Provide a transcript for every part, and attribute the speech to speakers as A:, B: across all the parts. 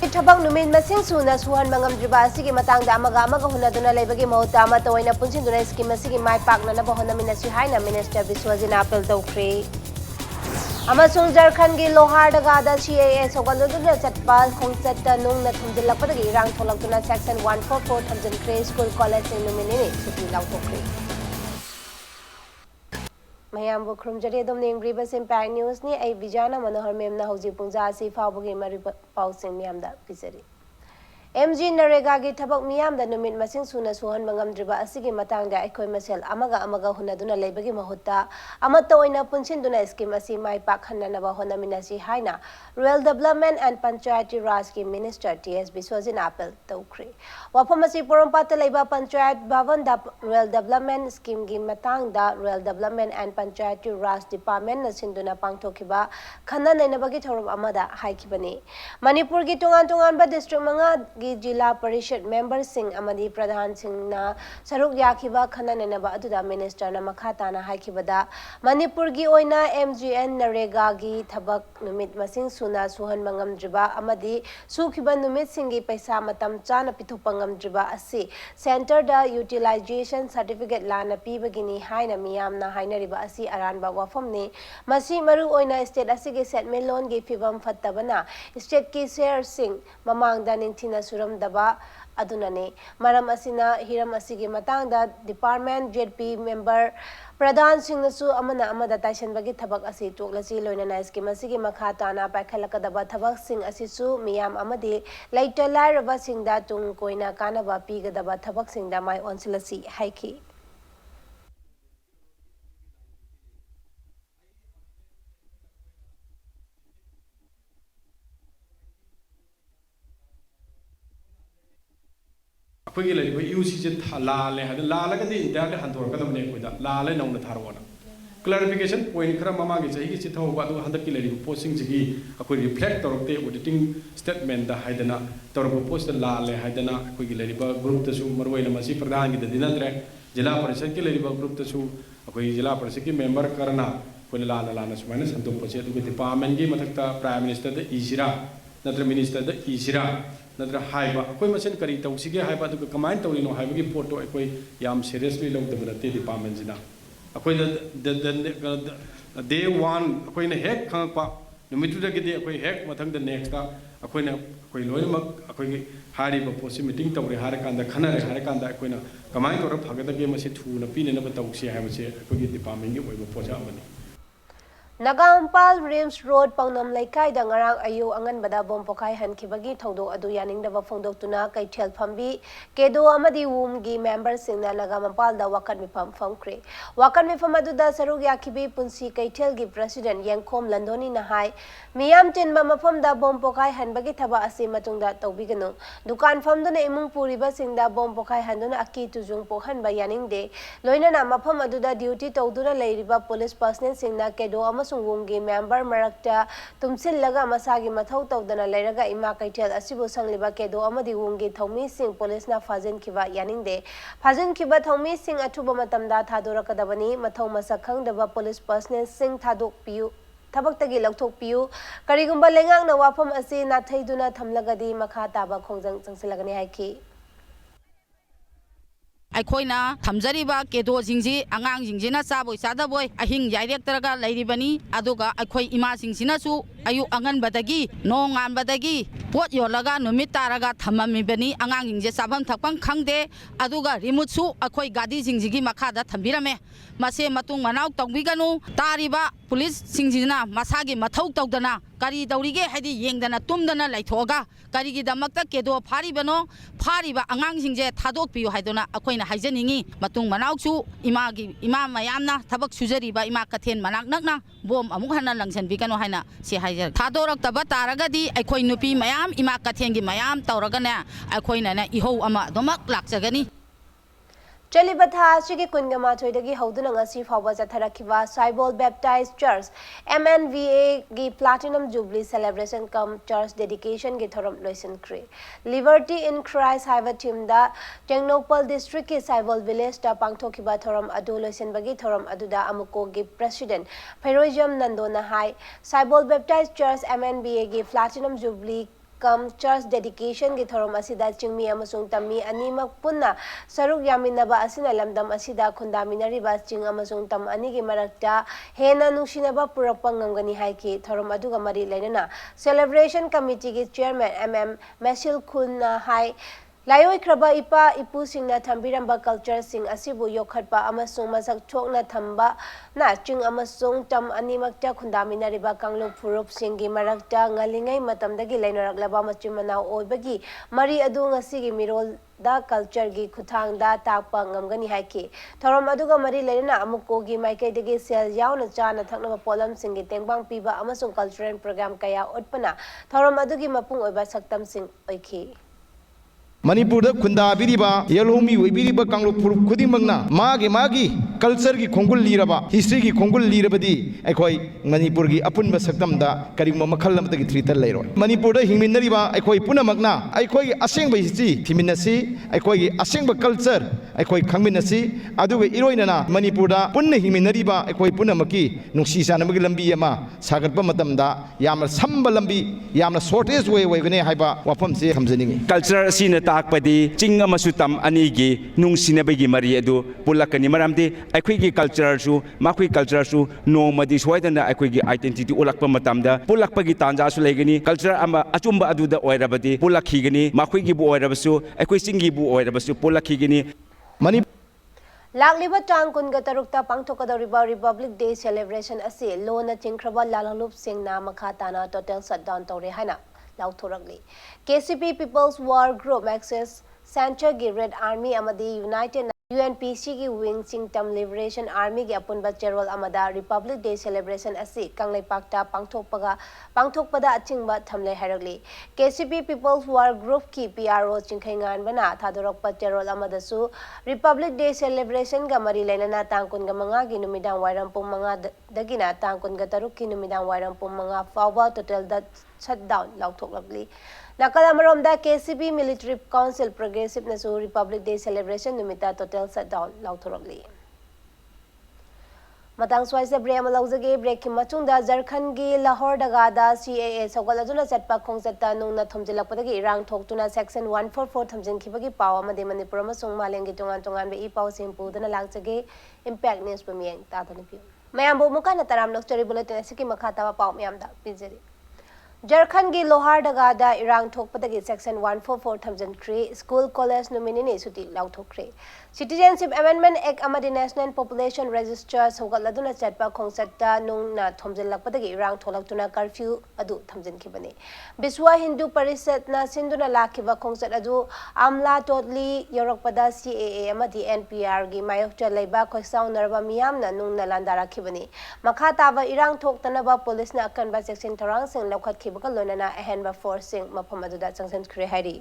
A: Thabak numit masing suna suhan mangamdriba asigi matangda amaga hunaduna leibagi mahuta ama toina punchinduna scheme asigi mai pakna na bahona minasi haina Minister Biswajin appeal tawkhri. Amasung Jharkhand gi Lohardaga da CAA sogaluduna chatpa khongchatta nungna thumjilakpadagi irang tholakduna section 144 thamjankhre school college numini suti lautokri. Mayam bu khurumjari dom nengriba Impact News ni ai Vijana Manohar memna hauji pungja asi phawbagi mari pausing miyamda pisari. MG Narega gi thabak miyamda numit masing suna suhan mangamdriba asigi matangda aikoi masel amaga hunaduna leibagi mahutta amatta oina punchinduna scheme asi mai pakhanna hona minasi haina Rural Development and Panchayati Raj ki Minister TS Biswajin appeal tawkhri. Wafam asi Porampata leiba Panchayat Bhavan da Rural Development Scheme gi matangda Rural Development and Panchayati Raj Department na sinduna pangthokiba khanna nainabagi thorum amada haikibani. Manipur gi tungan ba district manga gi Jila Parishad member sing amadi Pradhan sing na saruk yakiba khana nenaba aduda minister na makata na haikibada Manipur gi oina MGN Narega gi thabak numit masing suna suhan mangamdriba amadi sukhiba numit singi paisa matam chana pithopa ngamdriba asi center da utilization certificate lana pibagini haina miyamna hainariba asi aranba wafamni masi maru oina state asigi settlement loan gi fibam fattabana state ki share sing mamangda ningthina suram daba adunane maram asina hiram asigi matangda department JP member Pradhan Singh nasu amada taisan bagi thabak asi toklasi loinana scheme asigi makha tana paikhalakadaba thabak sing asisu miyam amadi laita lairaba singda tung koina kanaba pigadaba thabak singda mai onsilasi haiki.
B: अखोई ले UC से लाले है लालगा दी India हंथोर कदमने कोइदा लाले noun थारवना clarification point खरा mama की चाहिए कि थौ बादु हंदक की लेरी पोस्टिंग जिगी अखोई रिफ्लेक्ट तौरते ऑडिटिंग स्टेटमेंट दा हाइदना तौरबो पोस्ट लाले हाइदना अखोई की लेरी ग्रुप तसु मरवैना मसी प्रधान की दिनद्रे जिला परिषद की लेरी ग्रुप तसु अखोई जिला परिषद की मेंबर करना कोई लाना सुमाने संतोष पचे दुगे डिपार्टमेंट की मथकता प्राइम मिनिस्टर द इसिरा नत्र मिनिस्टर द इसिरा नत्र हाइबा कोई मसेन करी तौसिगे हाइबा दुग कमाइन तौरिनो हाइबगी फोटो अकोई याम सीरियसली लौदब नते डिपार्टमेंट जिना अकोई डे 1 अकोई ने हेक खंगपा नुमितुदगदि अकोई हेक मथंग द नेक्स्ट ता अकोई ने अकोई लोइमक अकोई हारिबा पोसि मीटिंग तौरे हारे कांदा खनरे हारे कांदा अकोई ना कमाइन तौर फगदगे मसे थुना पिने न तौसि हाइबसे अकोई डिपार्टमेंट की ओइबो पोजा अमनी
A: Nagampal Rims Road Pangnam Laikai da ngarang ayu anganbada bom pokai hankibagi thodok adu yaningdaba phongdoktuna kaithel phambi kedo amadi wum gi member singna Nagampal da wakat mifam famkre wakat mifam adu da saruk yakibi punsi kaithel gi president Yangkhom Landoni na hai miyam tinba mafam da bom pokai hanbagi thaba ase matungda tawbiganu dukan famduna imung puriba singda bom pokai handuna aki tujung pokhan ba yaningde loinana mafam adu da duty tawduna leiriba police personnel singna kedo wumgi member marakta tumsil laga masagi mathau tawdana leiraga ima kaithel asibu sangliba kedo amadi wumgi thomi sing police na fazin kiba yaningde fazin kiba thomi sing athuba matamda thadorakadabani mathau masakhang daba police personnel sing thadok piu thabaktagi lauthok piu karigumba lengang na wafam asi na thaiduna thamlagadi makha taba khongjang changsilagani haiki
C: अखोइना थमजरीबा केदो जिंगजी आंगांग जिंगजिना चाबोय चादबोय अहिंग याइरेक्टरगा लैरिबनी अदुगा अखोइ इमा जिंगसिनासु अयु अंगनबदगी नोंगानबदगी pot योलगा नुमित तारगा थममिबनी आंगांग जिंगजे चाबम थकपम खंगदे अदुगा रिमुटसु अखोइ गादी जिंगजिगी मखादा थम्बिरमे मसे मतुंग मनाव तंबिगनु तारिबा police सिंगजिना मसागी मथौ तौदना करी दौरिगे हाइदि येंगदना तुमदना लैथोगा करीगी दमकता केदो फारिबनो फारिबा आंगांग जिंगजे थादोकपियु हाइदोना अखोइना हाइजनिंगी मतुंग मनावसु इमा मयामना थबक सुजरीबा इमा कथेन मनाक नकना बोम अमुक हना लंगसनबिगनो हाइना से हाइजर थादोरक्तबा तारगदी अखोइ नुपी मयाम इमा कथेनगी मयाम तौरगने अखोइना इहौ अमा दमक लाक्चगनी
A: Chalibata Sigi Kungama Toydagi Hoduna Ngasi Fawa Zatarakiva Saibol Baptized Church MNVA gi Platinum Jubilee Celebration cum Church Dedication gi Thoram Loisin Kre Liberty in Christ Haiva Timda Tengnopal District ki Saibol Village ta Pangthokiba Thoram Adu Loisin Bagi Thoram Aduda Amuko gi President Phairojam Nandona Hai Saibol Baptized Church MNVA gi Platinum Jubilee come church dedication की theorem असिदा चिंगमी अमसुंग तमी अनीमक पुन्ना सरुक यामिनबा असिना लमदम असिदा खुंदामिनरिबा चिंग अमसुंग तम अनी की मरक्ता हेना नुसिनबा पुरक्पा ngamgani haiki thorom aduga mari leinana celebration committee ki chairman mm Mesil Khun hai Layoi kraba ipa ipu singna thambiramba culture sing asibu yokhatpa amasung masak thokna thamba na ching amasung tam animakta khundamina riba kanglo phurup singi marakta ngalingai matamdagi leinoraklaba machimanaw oibagi mari adu ngasi gi mirol da culture gi khuthang da takpa ngamgani haiki thorom aduga mari leina amuko gi maikai dagi sel yauna chana thakna polam singi tengbang piba amasung cultural program kaya utpana thorom adugi mapung oiba saktam sing oiki
D: Manipur Kunda Biriba, Yalomi, Biriba Kanglo Kudimagna, Magi, culture ki Kongul Liraba, history ki Kongul Lirabadi, Ekoi, Manipurgi, Apun Basakamda, Karima Makalam the Trital Lero. Manipur Himinariba, Ekoi Puna Magna, Ekoi Aseng by history, Timinasi, Ekoi Aseng by culture, Ekoi Kaminasi, Adu Iroinana, Manipura, Puna Himinariba, Ekoi Punamaki, Nuxisa Namagilambi Yama, Sagatpamatamda, Yama Sambalambi, Yama shortest way, Wagane Haiba, Wapam Se Hamzani.
E: Culture scene takpadi ching amasu tam ani gi nung sinabagi mari adu pulakani maramdi akhoi gi culture su makhui culture su no madi soidana akhoi gi identity ulakpa matamda pulakpagi tanja su legani culture ama achumba adu da oirabadi pulakhi gani makhui gi bu oirabasu akhoi singi bu oirabasu pulakhi gani
D: Mani
A: Lagliba tang kun ga tarukta pangthokadoriba Republic Day celebration asi lona chingkraba lalalup singna makhatana total shutdown tore haina Lauthorakli. KCP People's War Group Access Center gi Red Army amadi United UNPC ki Wing Singtam Liberation Army gi apunba cherol amada Republic Day celebration asi kanglai pakta pangthokpada achingba thamle harakli. KCP People's War Group ki PRO chingkhaingan bana thadorokpa cherol amada su Republic Day celebration ga mari leinana tangkun ga manga gi numidang wairam pum manga dagina tangkun ga taruk ki numidang wairam pum manga fawba total da shutdown lauthoklavli. Nakalamromda KCP Military Council Progressive Nasu Republic Day celebration numita total shutdown lauthorogli. Matang swaise break malauzage break ki matungda Jharkhand gi Lahore dagada CAA sogaladuna chatpa khongsatta nungna thomjilakpadagi irang thoktuna section 144 thamjin khibagi pawa made Manipur amasung malengi tongan be I paw simpudana lagjage impact news pamieng tadani pi mayambo mukana taram story bulletin asiki makhata paw mayamda pinjeri Jharkhand gi Lohar dagada irang thokpadagi section 144 thamjin school college nominee suti lauthokre Citizenship Amendment Act amadi National Population Register sogaladuna chatpa khongsatta nungna thomjilakpadagi irang tholaktuna curfew adu thamjin khibani Biswa Hindu Parishad na sinduna lakhiba khongsat adu amla totli yorokpada CAA amadi NPR gi mayokta leiba khoisaung narba miyamna nungna landara khibani makhataba irang thoktanaba police na akanba section tharang sing lokhat khibaka lonana ahenba forcing mafam aduda changsan khre hari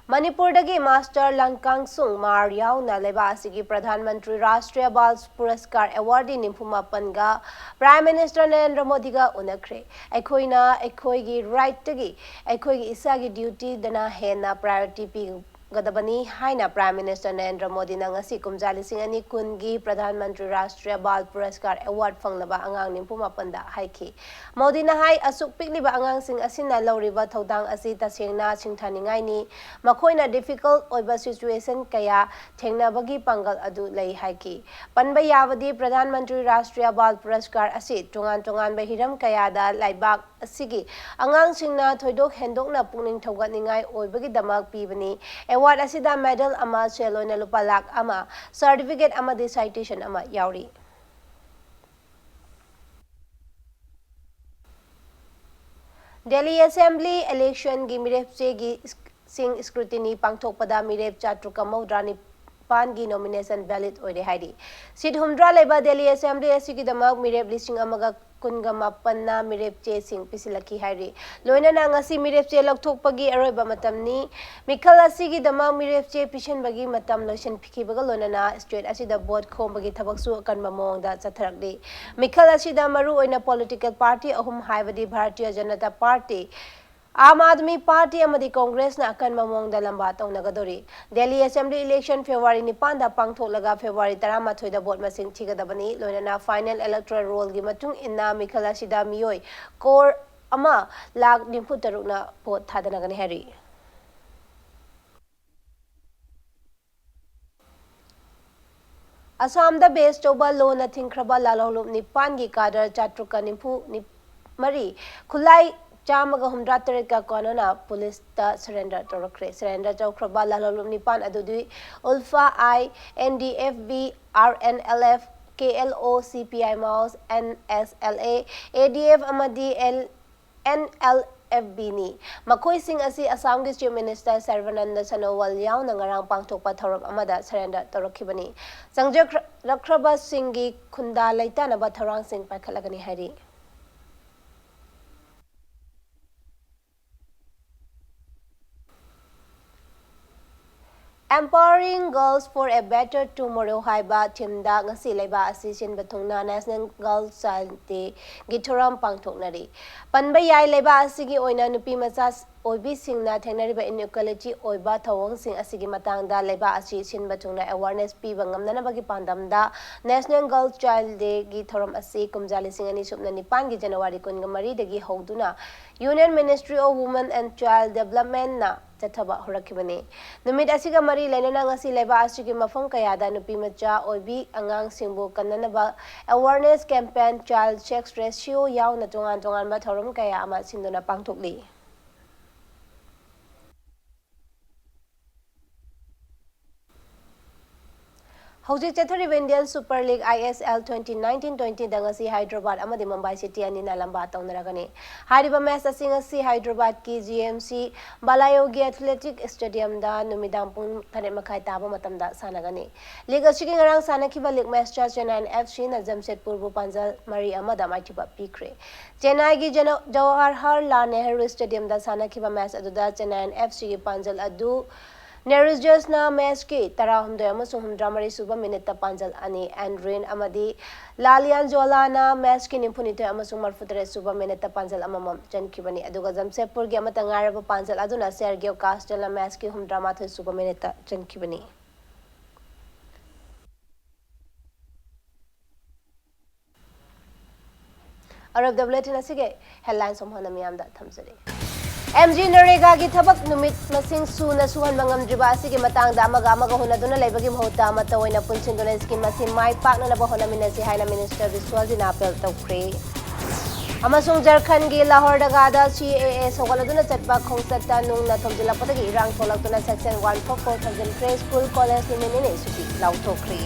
A: Manipur dagi Master Langkang Sung Mar yauna leba asigi Pradhan Mantri Rashtriya Bal Puraskar awardee Nimphuma Panga Prime Minister Narendra Modi ga unakre aikhoina aikhoigi right dagi aikhoigi isagi duty dana hena priority pi gadabani haina Prime Minister Narendra Modi na ngasi kumjali singani kungi Pradhan Mantri Rashtriya Bal Puraskar award fanglaba angang Nimphuma Panda haiki Modi na hai asuk pikliba angang sing asina lawriba thodang asi tasengna singthaningai ni makoina difficult oiba situation kaya thengnabagi pangal adu lei haiki panba yawadi Pradhan Mantri Rashtriya Bal Puraskar asi tongan ba hiram kaya da laibak asigi angang singna thoidok hendokna pungning thogatningai oibagi damak pibani award asida medal ama seloina lupa lakh ama certificate ama de citation ama yauri Delhi Assembly election gi mirep gi sing scrutiny pangthokpada mirep chatruka maudrani pangi nomination valid oire haidi sit humdra leba Delhi Assembly asigi damak mirep listing amaga kunga mapanna mirep che sing pisilaki hairi loina na ngasi mirep che lokthokpagi aroiba matamni mikhal asigi dama mirep che pishan bagi matam lotion phikibaga loina na straight asida board khombagi thabaksu akanba mongda chatharakli mikhal asida maru oina political party ahum haibadi Bharatiya Janata Party आम आदमी party अमदी Congress ना अकन ममोंग दा लंबा तौनगदोरी Delhi assembly election February 9 दा पांगथोलगा February 13 दा vote मसिंग थिगदबनी लोइना final electoral roll गी मतुंग इन्ना मिखल असिदा मियोय कोर अमा लाख 93 ना वोट थादनगनी हैरी असम दा बेस तोबा लोना थिंख्रबा लालौलुप निपान गी कादर चाट्रुका निफु मरी खुलाई चामगा हुमद्रा तरेट का कोनना पुलिस ता सरेंडर तोरखरे सरेंडर चौख्रबा लालौलुप निपान अदुदि ULFA I NDFB RNLF KLO CPI माउस एनएसएलए एडीएफ अमदी एनएलएफबी नी मखोई सिंह असि असम के चीफ मिनिस्टर सर्वानंद सोनोवाल यावना ngarang pangthokpa thorok amada surrender torokibani sangjak rakraba singh gi khunda laitana ba thorang singh pakhalagani hari Empowering Girls for a Better Tomorrow haiba thimda ngasi laiba asi sin bathungna National Girls Child Day githoram pangthoknari panba yai laiba asi gi oina nupi macha oibi singna thengnariba inequality oiba thawong sing asi gi matangda laiba asi sin bathungna awareness piba ngamnana bagi pandamda National Girls Child Day gi thoram asi kumjali singani subna nipan gi January 13 dagi howduna Union Ministry of Women and Child Development na चथबा होरखिबने नुमित असिगा मरी लेनना ngasi leba asigi mafam kayada nupi macha oibi angang singbo kannanaba awareness campaign child sex ratio yauna tongan ba thorum kaya ama sinduna pangthokli Hauji Chathari Indian Super League ISL 2019-20 dangasi Hyderabad amadi Mumbai City anina lamba taunaragani. Hariba match asingasi Hyderabad ki GMC Balayogi Athletic Stadium da numidang pung tanet makai taba matamda sanagani. League asigi ngarang sanakiba league match cha Chennai FC na Jamshedpur bu Panjal Mari amada maitiba pikre. Chennai gi Jawaharlal Nehru Stadium da sanakiba match aduda Chennai FC gi Panjal adu Neris just na match ki tarahum do amasung humdramari suba minute panjal ani and rain amadi Lalian Jolana match ki nimpunite amasung marfutre suba minute panjal amamam chankibani aduga Jamshedpur gi amata ngaraba panjal aduna Sergio Castella match ki humdrama the suba minute chankibani Arab the bulletin asige headlines somhana miyamda thamjari MG Narega gi thabak numit masing suna suhan bangam driba asigi matang da amaga hunaduna leibagi mahota mata oina punsinduna skim masin mai pakna na bahona minasi haina minister Biswajit apel tawkre amasung Jharkhand gi Lahore daga da CAA sogaladuna chatba khongsatta nung na thomjilapatagi irang tholakuna section 144 school college ni menene suti lauthokre